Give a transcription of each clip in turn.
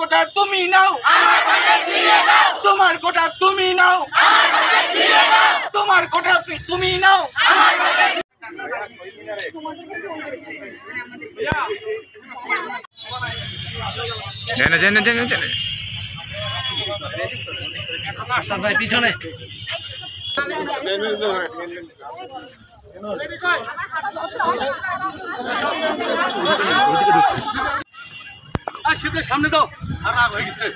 কোটা তুমি নাও, তোমার কোটা তুমি নাও, তোমার কোটা তুমি নাও। ভাই পিছনে সামনে দাও, রাগ হয়ে গেছে।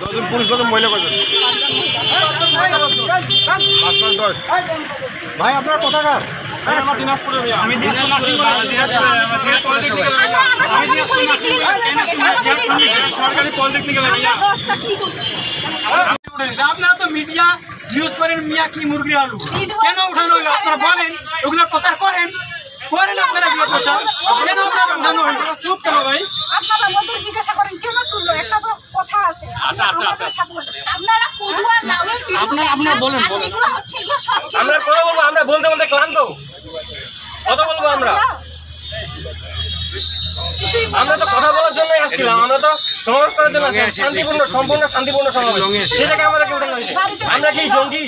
দশজন পুরুষ কত মহিলা কত? ভাই আপনার কোথাকার? আমি সরকারি পলিটেকনিক্যাল। আপনারা তো মিডিয়া ইউজ করেন, মিয়া কি মুরগি আলু কেন উঠানো হইলো? আপনারা বলেন, ওগুলো প্রচার করেন আপনারা এগুলো প্রচার কেন আপনারা উঠানো হইলো? চুপ কেন ভাই? আপনারা মত জিজ্ঞাসা করেন কেন তুললো? একটা তো কথা আছে। আপনারা পড়ুয়া লাউয়ের ভিডিও আপনারা বলেন এগুলো হচ্ছে এগুলো সব আমরা কথা বলবো, আমরা বলতে বলতে ক্লান্ত, কথা বলবো আমরা তো কথা বলার জন্যই আসছিলাম, আমরা তো সমাবেশ করার জন্য আসছিলাম, শান্তিপূর্ণ সম্পূর্ণ শান্তিপূর্ণ সমাবেশ, সেটাকে আমাদেরকে উঠানো হয়েছে। আমরা কি জঙ্গি?